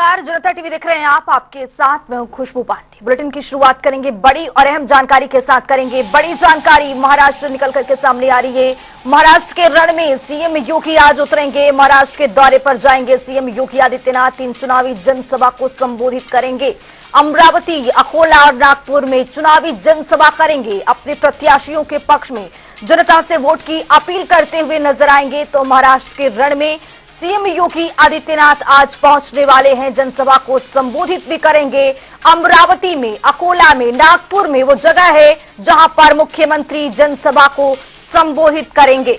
नमस्कार, जनता टीवी देख रहे हैं आप। आपके साथ मैं हूं खुशबू पांडे। बुलेटिन की शुरुआत करेंगे बड़ी और अहम जानकारी के साथ। करेंगे बड़ी जानकारी महाराष्ट्र से निकल करके सामने आ रही है। महाराष्ट्र के रण में सीएम योगी आज उतरेंगे। महाराष्ट्र के दौरे पर जाएंगे सीएम योगी आदित्यनाथ। 3 चुनावी जनसभा को संबोधित करेंगे। अमरावती, अकोला और नागपुर में चुनावी जनसभा करेंगे। अपने प्रत्याशियों के पक्ष में जनता से वोट की अपील करते हुए नजर आएंगे। तो महाराष्ट्र के रण में सीएम योगी आदित्यनाथ आज पहुंचने वाले हैं। जनसभा को संबोधित भी करेंगे। अमरावती में, अकोला में, नागपुर में वो जगह है जहां पर मुख्यमंत्री जनसभा को संबोधित करेंगे।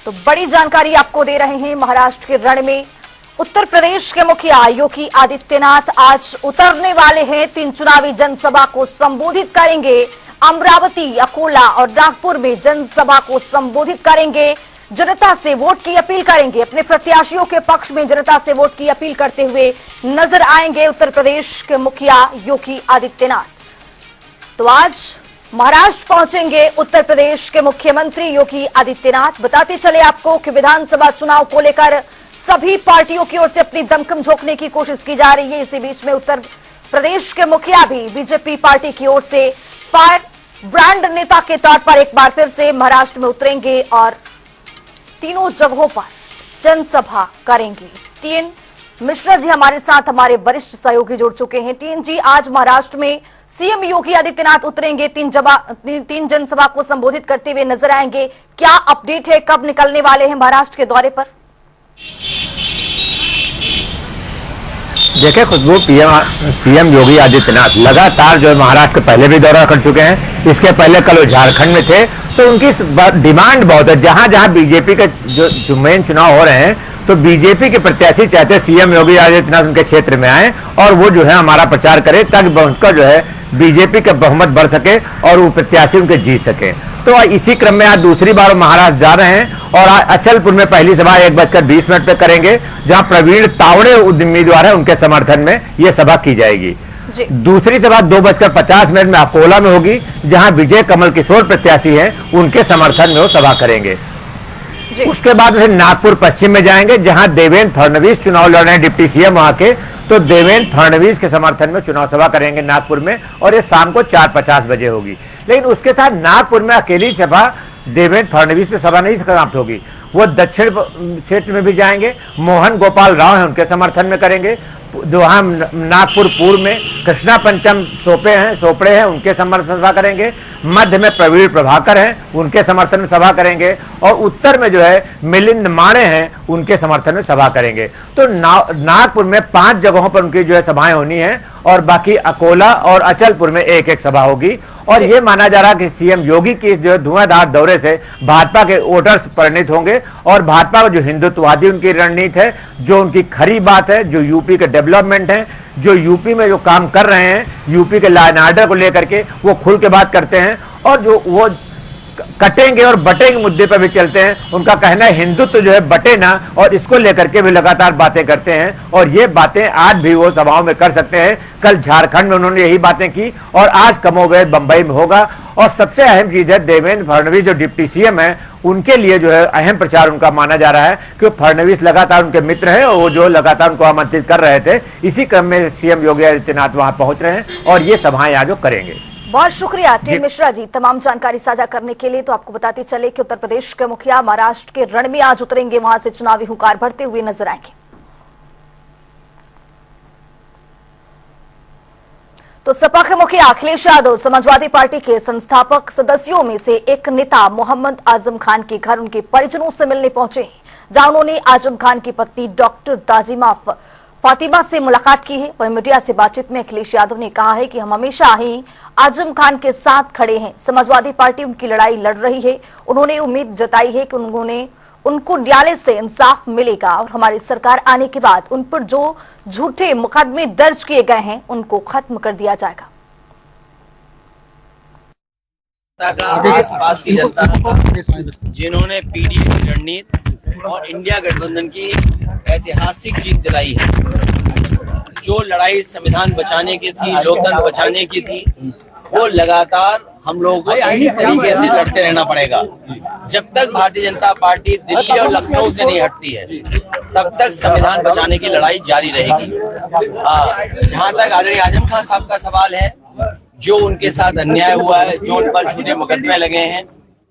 तो बड़ी जानकारी आपको दे रहे हैं। महाराष्ट्र के रण में उत्तर प्रदेश के मुखिया योगी आदित्यनाथ आज उतरने वाले हैं। 3 चुनावी जनसभा को संबोधित करेंगे। अमरावती, अकोला और नागपुर में जनसभा को संबोधित करेंगे। जनता से वोट की अपील करेंगे। अपने प्रत्याशियों के पक्ष में जनता से वोट की अपील करते हुए नजर आएंगे उत्तर प्रदेश के मुखिया योगी आदित्यनाथ। तो आज महाराष्ट्र पहुंचेंगे उत्तर प्रदेश के मुख्यमंत्री योगी आदित्यनाथ। बताते चले आपको कि विधानसभा चुनाव को लेकर सभी पार्टियों की ओर से अपनी दमखम झोंकने की कोशिश की जा रही है। इसी बीच में उत्तर प्रदेश के मुखिया भी बीजेपी पार्टी की ओर से फायर ब्रांड नेता के तौर पर एक बार फिर से महाराष्ट्र में उतरेंगे और तीनों जगहों पर जनसभा करेंगे। टीएन मिश्रा जी हमारे साथ, हमारे वरिष्ठ सहयोगी जुड़ चुके हैं। टीएन जी, आज महाराष्ट्र में सीएम योगी आदित्यनाथ उतरेंगे। 3 जनसभा को संबोधित करते हुए नजर आएंगे। क्या अपडेट है, कब निकलने वाले हैं महाराष्ट्र के दौरे पर? देखिए खुशबू, सीएम योगी आदित्यनाथ लगातार जो है महाराष्ट्र के पहले भी दौरा कर चुके हैं। इसके पहले कल वो झारखंड में थे। तो उनकी डिमांड बहुत है। जहां जहां बीजेपी के जो मेन चुनाव हो रहे हैं तो बीजेपी के प्रत्याशी चाहते हैं सीएम योगी आदित्यनाथ उनके क्षेत्र में आए और वो जो है हमारा प्रचार करे, ताकि उनका जो है बीजेपी का बहुमत बढ़ सके और वो प्रत्याशी उनके जीत सके। तो इसी क्रम में आज दूसरी बार महाराष्ट्र जा रहे हैं और अचलपुर में पहली सभा 1:20 पे करेंगे, जहां प्रवीण तावड़े उम्मीदवार हैं, उनके समर्थन में यह सभा की जाएगी। दूसरी सभा 2:50 में अकोला में होगी, जहां विजय कमल किशोर प्रत्याशी हैं, उनके समर्थन में वो सभा करेंगे। उसके बाद फिर नागपुर पश्चिम में जाएंगे, जहां देवेंद्र फडणवीस चुनाव लड़ रहे हैं, डिप्टी सीएम वहां के। तो देवेंद्र फडणवीस के समर्थन में चुनाव सभा करेंगे नागपुर में और ये शाम को 4:50 बजे होगी। लेकिन उसके साथ नागपुर में अकेली सभा देवेंद्र फडणवीस पे सभा नहीं समाप्त होगी। वो दक्षिण क्षेत्र में भी जाएंगे। मोहन गोपाल राव हैं, उनके समर्थन में करेंगे। जो वहाँ नागपुर पूर्व में कृष्णा पंचम सोपड़े हैं, उनके समर्थन सभा करेंगे। मध्य में प्रवीण प्रभाकर हैं, उनके समर्थन में सभा करेंगे। और उत्तर में जो है मिलिंद माणे हैं, उनके समर्थन में सभा करेंगे। तो नागपुर में 5 जगहों पर उनकी जो है सभाएं होनी है और बाकी अकोला और अचलपुर में एक सभा होगी। और ये माना जा रहा है कि सीएम योगी की जो धुआंधार दौरे से भाजपा के वोटर्स परिणित होंगे और भाजपा का जो हिंदुत्ववादी उनकी रणनीति है, जो उनकी खरी बात है, जो यूपी के डेवलपमेंट है, जो यूपी में जो काम कर रहे हैं, यूपी के लॉ एंड ऑर्डर को लेकर के वो खुल के बात करते हैं और जो वो कटेंगे और बटेंगे मुद्दे पर भी चलते हैं। उनका कहना है हिंदुत्व जो है बटे ना, और इसको लेकर के भी लगातार बातें करते हैं और ये बातें आज भी वो सभाओं में कर सकते हैं। कल झारखंड में उन्होंने यही बातें की और आज कमोबेश बंबई में होगा। और सबसे अहम चीज है, देवेंद्र फडणवीस जो डिप्टी सीएम है, उनके लिए जो है अहम प्रचार उनका माना जा रहा है, क्योंकि फडणवीस लगातार उनके मित्र हैं और वो जो लगातार उनको आमंत्रित कर रहे थे। इसी क्रम में सीएम योगी आदित्यनाथ वहां पहुंच रहे हैं और ये सभाएं आज वो करेंगे। बहुत शुक्रिया टीएन मिश्रा जी तमाम जानकारी साझा करने के लिए। तो आपको बताते चले कि उत्तर प्रदेश के मुखिया महाराष्ट्र के रण में आज उतरेंगे। वहां से चुनावी हुंकार भरते हुए नजर आएंगे। तो सपा के मुखिया अखिलेश यादव समाजवादी पार्टी के संस्थापक सदस्यों में से एक नेता मोहम्मद आजम खान के घर उनके परिजनों से मिलने पहुंचे, जहां उन्होंने आजम खान की पत्नी डॉक्टर दाजिमा फातिमा से मुलाकात की है। वहीं मीडिया से बातचीत में अखिलेश यादव ने कहा है कि हम हमेशा ही आजम खान के साथ खड़े हैं। समाजवादी पार्टी उनकी लड़ाई लड़ रही है। उन्होंने उम्मीद जताई है कि उनको न्यायालय से इंसाफ मिलेगा और हमारी सरकार आने के बाद उन पर जो झूठे मुकदमे दर्ज किए गए हैं उनको खत्म कर दिया जाएगा। पास की जनता जिन्होंने पीडीएफ की रणनीति और इंडिया गठबंधन की ऐतिहासिक जीत दिलाई है, जो लड़ाई संविधान बचाने की थी, लोकतंत्र बचाने की थी, वो लगातार हम लोगों को इसी तरीके से लड़ते रहना पड़ेगा। जब तक भारतीय जनता पार्टी दिल्ली और लखनऊ से नहीं हटती है, तब तक संविधान बचाने की लड़ाई जारी रहेगी। जहां तक आदरणीय आजम खान साहब का सवाल है, जो उनके साथ अन्याय हुआ है, जो उन पर झूठे मुकदमे लगे हैं,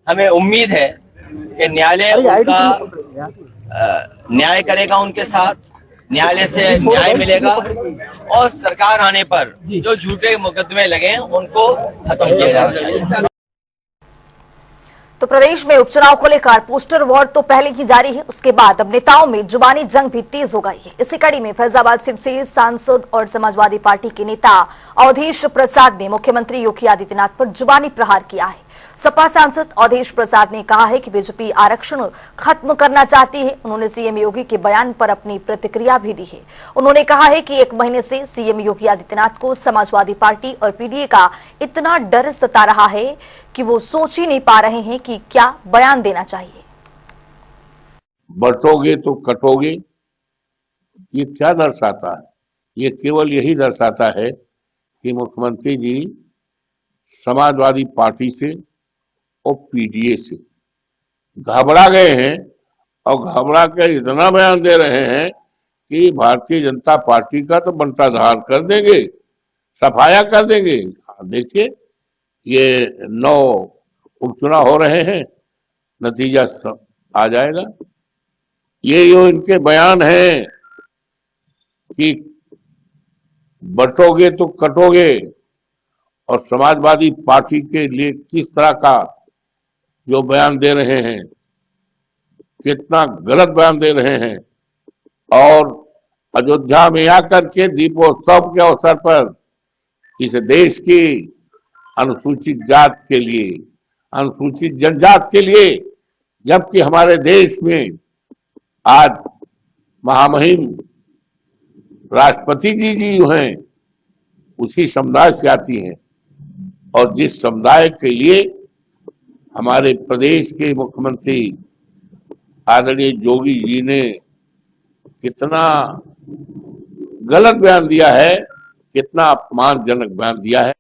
हमें उम्मीद है कि न्यायालय उनका न्याय करेगा, उनके साथ न्यायालय से न्याय मिलेगा और सरकार आने पर जो झूठे मुकदमे लगे हैं उनको खत्म किया जाना चाहिए। तो प्रदेश में उपचुनाव को लेकर पोस्टर वॉर तो पहले ही जारी है, उसके बाद अब नेताओं में जुबानी जंग भी तेज हो गई है। इसी कड़ी में फैजाबाद सीट से सांसद और समाजवादी पार्टी के नेता अवधेश प्रसाद ने मुख्यमंत्री योगी आदित्यनाथ पर जुबानी प्रहार किया है। सपा सांसद अवधेश प्रसाद ने कहा है कि बीजेपी आरक्षण खत्म करना चाहती है। उन्होंने सीएम योगी के बयान पर अपनी प्रतिक्रिया भी दी है। उन्होंने कहा है कि 1 महीने से सीएम योगी आदित्यनाथ को समाजवादी पार्टी और पीडीए का इतना डर सता रहा है कि वो सोच ही नहीं पा रहे हैं कि क्या बयान देना चाहिए। बंटोगे तो कटोगे, ये क्या दर्शाता है? ये केवल यही दर्शाता है कि मुख्यमंत्री जी समाजवादी पार्टी से और पीडीए से घबरा गए हैं और घबरा कर इतना बयान दे रहे हैं कि भारतीय जनता पार्टी का तो बंटाधार कर देंगे, सफाया कर देंगे। देखिए, ये 9 उपचुनाव हो रहे हैं, नतीजा आ जाएगा। ये जो इनके बयान हैं कि बंटोगे तो कटोगे और समाजवादी पार्टी के लिए किस तरह का जो बयान दे रहे हैं, कितना गलत बयान दे रहे हैं। और अयोध्या में आकर के दीपोत्सव के अवसर पर इस देश की अनुसूचित जात के लिए, अनुसूचित जनजात के लिए, जबकि हमारे देश में आज महामहिम राष्ट्रपति जी जो हैं उसी समुदाय से आती हैं, और जिस समुदाय के लिए हमारे प्रदेश के मुख्यमंत्री आदरणीय योगी जी ने कितना गलत बयान दिया है, कितना अपमानजनक बयान दिया है।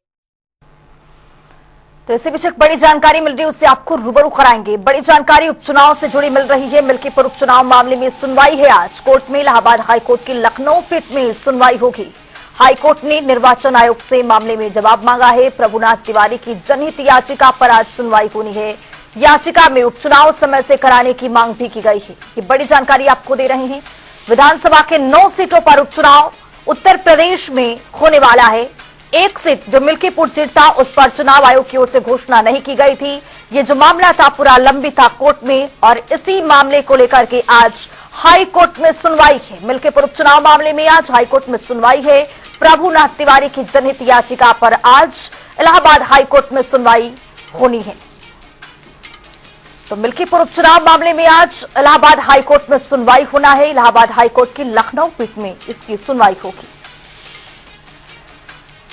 तो इससे पीछे बड़ी जानकारी मिल रही है, उससे आपको रूबरू कराएंगे। बड़ी जानकारी उपचुनाव से जुड़ी मिल रही है। मिल्कीपुर उपचुनाव मामले में सुनवाई है आज कोर्ट में। इलाहाबाद हाईकोर्ट की लखनऊ पीठ में सुनवाई होगी। हाईकोर्ट ने निर्वाचन आयोग से मामले में जवाब मांगा है। प्रभुनाथ तिवारी की जनहित याचिका पर आज सुनवाई होनी है। याचिका में उपचुनाव समय से कराने की मांग भी की गई है। ये बड़ी जानकारी आपको दे रहे हैं। विधानसभा के 9 सीटों पर उपचुनाव उत्तर प्रदेश में होने वाला है। एक सीट जो मिल्कीपुर सीट था, उस पर चुनाव आयोग की ओर से घोषणा नहीं की गई थी। ये जो मामला था पूरा लंबित था कोर्ट में, और इसी मामले को लेकर के आज हाई कोर्ट में सुनवाई है। मिल्कीपुर उपचुनाव मामले में आज हाई कोर्ट में सुनवाई है। प्रभुनाथ तिवारी की जनहित याचिका पर आज इलाहाबाद हाई कोर्ट में सुनवाई होनी है। तो मिल्कीपुर उपचुनाव मामले में आज इलाहाबाद हाई कोर्ट में सुनवाई होना है। इलाहाबाद हाई कोर्ट की लखनऊ पीठ में इसकी सुनवाई होगी।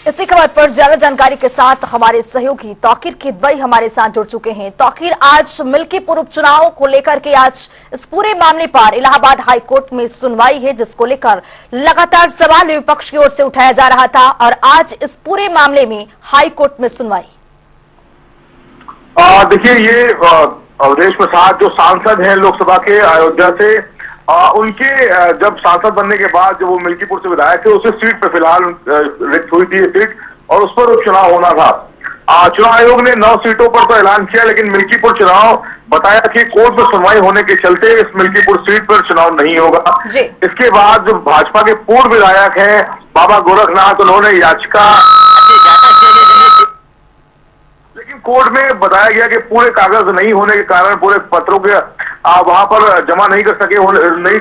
इसी खबर पर ज्यादा जानकारी के साथ हमारे सहयोगी तौकीर किदवई हमारे साथ जुड़ चुके हैं। तौकीर, आज मिल्कीपुर उपचुनाव को लेकर के आज इस पूरे मामले पर इलाहाबाद हाई कोर्ट में सुनवाई है, जिसको लेकर लगातार सवाल विपक्ष की ओर से उठाया जा रहा था, और आज इस पूरे मामले में हाई कोर्ट में सुनवाई। देखिए, ये अवधेश प्रसाद जो सांसद हैं लोकसभा के अयोध्या से, उनके जब सांसद बनने के बाद जब वो मिल्कीपुर से विधायक थे, उसी सीट पर फिलहाल रिक्त हुई थी ये सीट, और उस पर उपचुनाव होना था। चुनाव आयोग ने 9 सीटों पर तो ऐलान किया, लेकिन मिल्कीपुर चुनाव बताया कि कोर्ट में सुनवाई होने के चलते इस मिल्कीपुर सीट पर चुनाव नहीं होगा। इसके बाद जो भाजपा के पूर्व विधायक हैं बाबा गोरखनाथ, उन्होंने याचिका, लेकिन कोर्ट में बताया गया कि पूरे कागज नहीं होने के कारण, पूरे पत्रों के वहां पर जमा नहीं कर सके, नहीं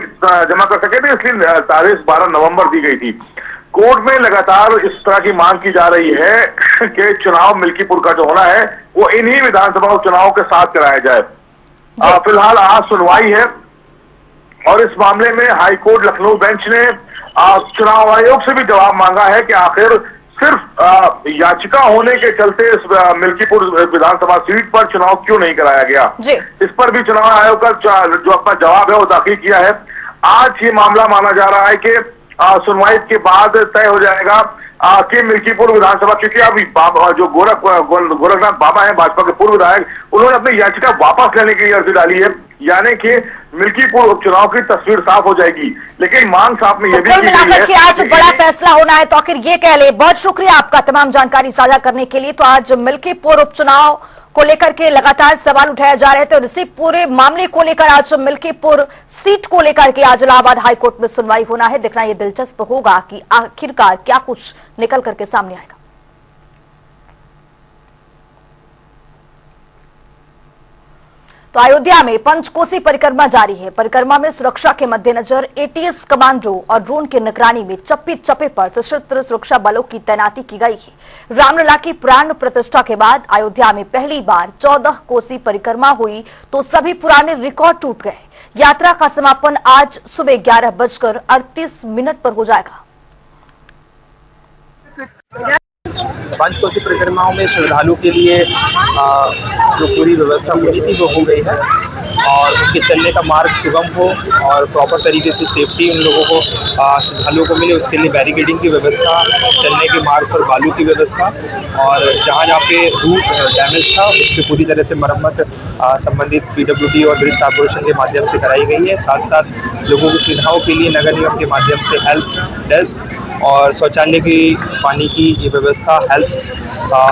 जमा कर सके थे, इसलिए तारीख 12 नवंबर दी गई थी। कोर्ट में लगातार इस तरह की मांग की जा रही है कि चुनाव मिल्कीपुर का जो होना है वो इन्हीं विधानसभा उपचुनाव के साथ कराया जाए। फिलहाल आज सुनवाई है, और इस मामले में हाईकोर्ट लखनऊ बेंच ने चुनाव आयोग से भी जवाब मांगा है कि आखिर सिर्फ याचिका होने के चलते इस मिल्कीपुर विधानसभा सीट पर चुनाव क्यों नहीं कराया गया। इस पर भी चुनाव आयोग का जो अपना जवाब है वो दाखिल किया है। आज ये मामला माना जा रहा है कि सुनवाई के बाद तय हो जाएगा के मिल्कीपुर विधानसभा, क्योंकि अब बाबा जो गोरखनाथ बाबा है भाजपा के पूर्व विधायक, उन्होंने अपनी याचिका वापस लेने की अर्जी डाली है, यानी कि मिल्कीपुर उपचुनाव की तस्वीर साफ हो जाएगी। लेकिन मांग साफ में यह भी कुल मिलाकर के आज बड़ा फैसला होना है, तो आखिर ये कह ले। बहुत शुक्रिया आपका तमाम जानकारी साझा करने के लिए। तो आज मिल्कीपुर उपचुनाव को लेकर के लगातार सवाल उठाए जा रहे थे और इसी पूरे मामले को लेकर आज मिल्कीपुर सीट को लेकर के आज इलाहाबाद हाईकोर्ट में सुनवाई होना है। देखना यह दिलचस्प होगा कि आखिरकार क्या कुछ निकल करके सामने आएगा। तो अयोध्या में पंचकोसी परिक्रमा जारी है। परिक्रमा में सुरक्षा के मद्देनजर एटीएस कमांडो और ड्रोन की निगरानी में चप्पे चप्पे पर सशस्त्र सुरक्षा बलों की तैनाती की गई है। रामलला की प्राण प्रतिष्ठा के बाद अयोध्या में पहली बार 14 कोसी परिक्रमा हुई तो सभी पुराने रिकॉर्ड टूट गए। यात्रा का समापन आज सुबह 11:38 पर हो जाएगा। पंचकोसी परिक्रमाओं में श्रद्धालु के लिए जो पूरी व्यवस्था हुई थी वो हो गई है और उसके चलने का मार्ग सुगम हो और प्रॉपर तरीके से सेफ्टी उन लोगों को श्रद्धालुओं को मिले, उसके लिए बैरिकेडिंग की व्यवस्था, चलने के मार्ग पर बालू की व्यवस्था और जहाँ पे रूट डैमेज था उसकी पूरी तरह से मरम्मत संबंधित पीडब्ल्यूडी और ब्रिज कॉर्पोरेशन के माध्यम से कराई गई है। साथ साथ लोगों की सुविधाओं के लिए नगर निगम के माध्यम से हेल्प डेस्क और शौचालय की, पानी की ये व्यवस्था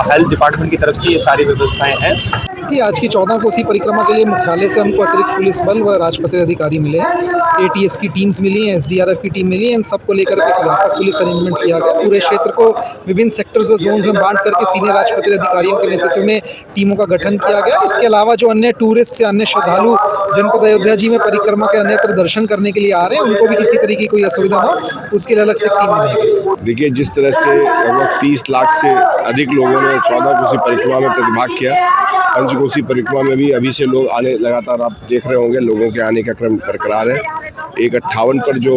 हेल्थ डिपार्टमेंट की तरफ से ये सारी व्यवस्थाएं हैं। कि आज की 14 कोसी परिक्रमा के लिए मुख्यालय से हमको अतिरिक्त पुलिस बल व राजपत्रित अधिकारी मिले हैं, एटीएस की टीम्स मिली हैं, एसडीआरएफ की टीम मिली है। इन सबको लेकर एक व्यापक पुलिस अरेंजमेंट किया गया। पूरे क्षेत्र को विभिन्न सेक्टर्स व जोन्स में बांट करके सीनियर राजपत्रित अधिकारियों के नेतृत्व में टीमों का गठन किया गया। इसके अलावा जो अन्य टूरिस्ट या अन्य श्रद्धालु जनपद अयोध्या जी में परिक्रमा के अन्यत्र दर्शन करने के लिए आ रहे हैं, उनको भी किसी तरीके की कोई असुविधा ना हो, उसके लिए अलग से टीम बनाई। देखिए, जिस तरह से लगभग 30 लाख से अधिक लोगों ने 14 कोसी परिक्रमा में प्रतिभाग किया, पंचकोसी परिक्रमा में भी अभी से लोग आने, लगातार आप देख रहे होंगे लोगों के आने का क्रम बरकरार है। 1:58 पर जो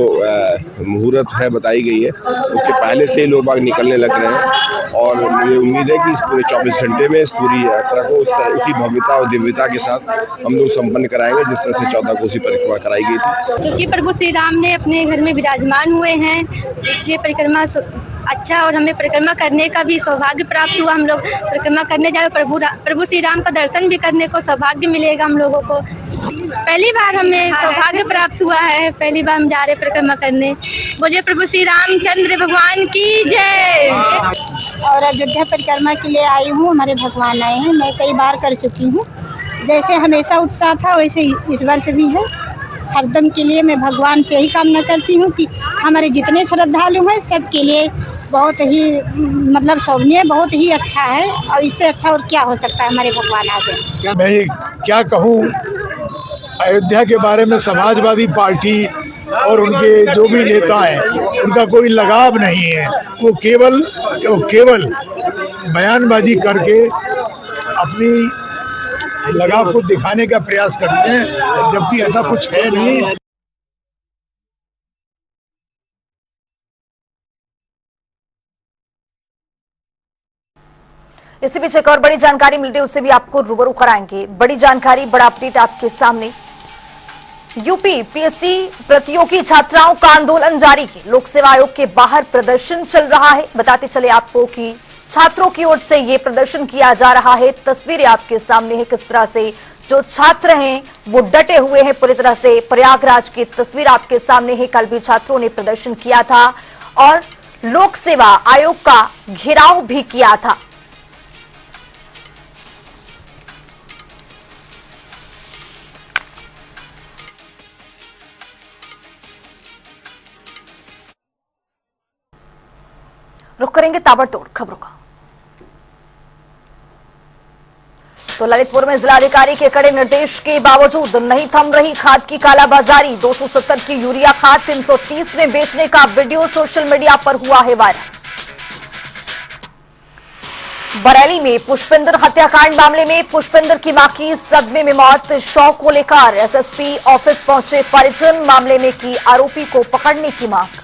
मुहूर्त है बताई गई है, उसके पहले से ही लोग बाग निकलने लग रहे हैं और मुझे उम्मीद है कि इस पूरे 24 घंटे में इस पूरी यात्रा को उसी भव्यता और दिव्यता के साथ हम लोग संपन्न कराएंगे जिस तरह से 14 कोसी परिक्रमा कराई गई थी। क्योंकि प्रभु श्री राम ने अपने घर में विराजमान हुए हैं, इसलिए परिक्रमा अच्छा और हमें परिक्रमा करने का भी सौभाग्य प्राप्त हुआ। हम लोग परिक्रमा करने जाए, प्रभु श्री राम का दर्शन भी करने को सौभाग्य मिलेगा हम लोगों को। पहली बार हमें सौभाग्य प्राप्त हुआ है, पहली बार हम जा रहे परिक्रमा करने। बोलिए प्रभु श्री रामचंद्र भगवान की जय। और अयोध्या परिक्रमा के लिए आई हूँ, हमारे भगवान आए हैं, मैं कई बार कर चुकी हूँ। जैसे हमेशा उत्साह था वैसे इस वर्ष भी है। हरदम के लिए मैं भगवान से यही कामना करती हूँ कि हमारे जितने श्रद्धालु हैं सबके लिए बहुत ही मतलब शोभनीय, बहुत ही अच्छा है और इससे अच्छा और क्या हो सकता है। हमारे भगवान आ गए। मैं क्या कहूँ, अयोध्या के बारे में समाजवादी पार्टी और उनके जो भी नेता हैं उनका कोई लगाव नहीं है। वो केवल बयानबाजी करके अपनी लगाव को दिखाने का प्रयास करते हैं, जबकि ऐसा कुछ है नहीं। इसी बीच एक और बड़ी जानकारी मिल रही है, उससे भी आपको रूबरू कराएंगे। बड़ी जानकारी, बड़ा अपडेट आपके सामने। यूपी पीएससी प्रतियोगी छात्राओं का आंदोलन जारी है। लोक सेवा आयोग के बाहर प्रदर्शन चल रहा है। बताते चले आपको कि छात्रों की ओर से ये प्रदर्शन किया जा रहा है। तस्वीरें आपके सामने है किस तरह से जो छात्र हैं वो डटे हुए हैं पूरी तरह से। प्रयागराज की तस्वीर आपके सामने है। कल भी छात्रों ने प्रदर्शन किया था और लोक सेवा आयोग का घेराव भी किया था। रुक करेंगे ताबड़तोड़ खबरों का। तो ललितपुर में जिलाधिकारी के कड़े निर्देश के बावजूद नहीं थम रही खाद की कालाबाजारी। 270 की यूरिया खाद 330 में बेचने का वीडियो सोशल मीडिया पर हुआ है वायरल। बरेली में पुष्पेंद्र हत्याकांड मामले में पुष्पेंद्र की मां की सदमे में मौत। शव को लेकर एसएसपी ऑफिस पहुंचे परिजन। मामले में की आरोपी को पकड़ने की मांग।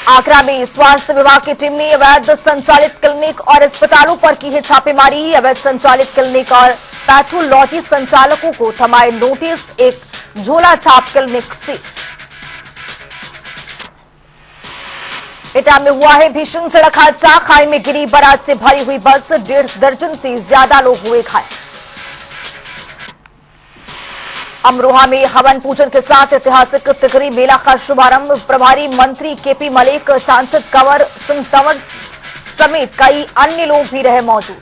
आगरा में स्वास्थ्य विभाग की टीम ने अवैध संचालित क्लिनिक और अस्पतालों पर की है छापेमारी। अवैध संचालित क्लिनिक और पैथोलॉजी संचालकों को थमाए नोटिस। एक झोला छाप क्लिनिक से एटा में हुआ है भीषण सड़क हादसा। खाई में गिरी बारात से भरी हुई बस, 1.5 दर्जन से ज्यादा लोग हुए घायल। अमरोहा में हवन पूजन के साथ ऐतिहासिक तिगरी मेला का शुभारंभ। प्रभारी मंत्री केपी मलिक, सांसद कंवर सिंह तंवर समेत कई अन्य लोग भी रहे मौजूद।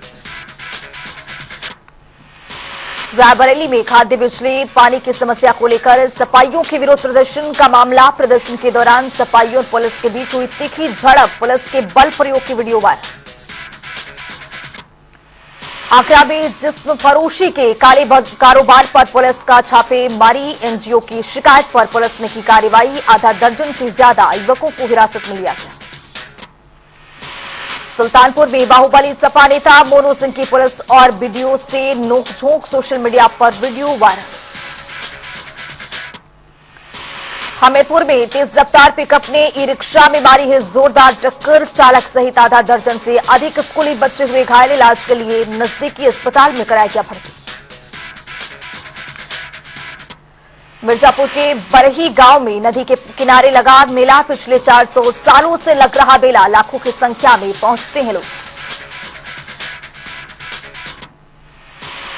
रायबरेली में खाद्य बिजली पानी की समस्या को लेकर सफाइयों के विरोध प्रदर्शन का मामला। प्रदर्शन के दौरान सफाइयों और पुलिस के बीच हुई तीखी झड़प, पुलिस के बल प्रयोग की वीडियो वायरल। आगरा में जिस्म फरोशी के काले कारोबार पर पुलिस का छापेमारी। एनजीओ की शिकायत पर पुलिस ने की कार्रवाई। आधा दर्जन से ज्यादा युवकों को हिरासत में लिया गया। सुल्तानपुर में बाहुबली सपा नेता मोनू सिंह की पुलिस और वीडियो से नोकझोंक, सोशल मीडिया पर वीडियो वायरल। हमीरपुर में तेज रफ्तार पिकअप ने ई रिक्शा में मारी है जोरदार टक्कर। चालक सहित आधा दर्जन से अधिक स्कूली बच्चे हुए घायल। इलाज के लिए नजदीकी अस्पताल में कराया गया भर्ती। मिर्जापुर के बरही गांव में नदी के किनारे लगा मेला। पिछले 400 सालों से लग रहा मेला, लाखों की संख्या में पहुंचते हैं लोग।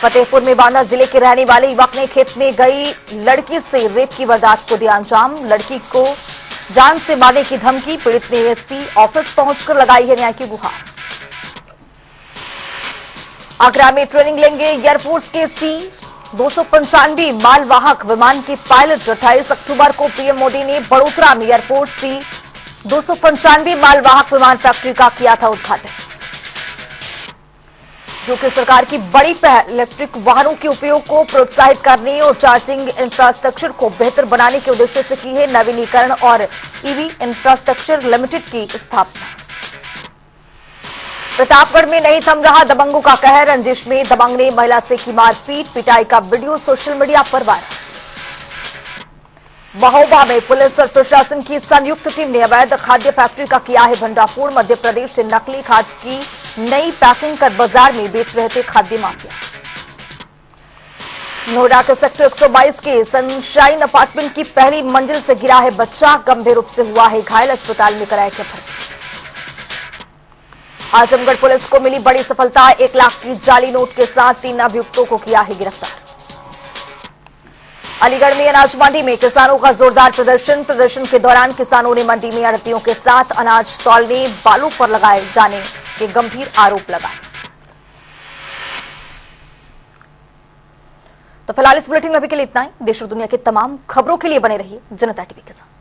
फतेहपुर में बांदा जिले के रहने वाले युवक ने खेत में गई लड़की से रेप की वारदात को दिया अंजाम। लड़की को जान से मारने की धमकी। पीड़ित ने एसपी ऑफिस पहुंचकर लगाई है न्याय की गुहार। आगरा में ट्रेनिंग लेंगे एयरफोर्स के C-295 मालवाहक विमान के पायलट। 28 अक्टूबर को पीएम मोदी ने बड़ोदरा में एयरफोर्स C-295 मालवाहक विमान फैक्ट्री का किया था उद्घाटन। जो कि सरकार की बड़ी पहल इलेक्ट्रिक वाहनों के उपयोग को प्रोत्साहित करने और चार्जिंग इंफ्रास्ट्रक्चर को बेहतर बनाने के उद्देश्य से की है। नवीनीकरण और ईवी इंफ्रास्ट्रक्चर लिमिटेड की स्थापना। प्रतापगढ़ में नहीं थम रहा दबंगों का कहर। रंजिश में दबंग ने महिला से की मारपीट। पिटाई का वीडियो सोशल मीडिया पर वायरल। महोबा में पुलिस और प्रशासन की संयुक्त टीम ने अवैध खाद्य फैक्ट्री का किया है भंडाफोड़। मध्य प्रदेश से नकली खाद की नई पैकिंग कर बाजार में बेच रहे थे खाद्य माफिया। नोएडा के सेक्टर 122 के सनशाइन अपार्टमेंट की पहली मंजिल से गिरा है बच्चा। गंभीर रूप से हुआ है घायल। अस्पताल में कराया गया भर्ती। आजमगढ़ पुलिस को मिली बड़ी सफलता। 1 लाख की जाली नोट के साथ 3 अभियुक्तों को किया है गिरफ्तार। अलीगढ़ में अनाज मंडी में किसानों का जोरदार प्रदर्शन। प्रदर्शन के दौरान किसानों ने मंडी में आढ़तियों के साथ अनाज तौलने, बालू पर लगाए जाने के गंभीर आरोप लगाए। तो फिलहाल इस बुलेटिन में अभी के लिए इतना ही। देश और दुनिया की तमाम खबरों के लिए बने रहिए जनता टीवी के साथ।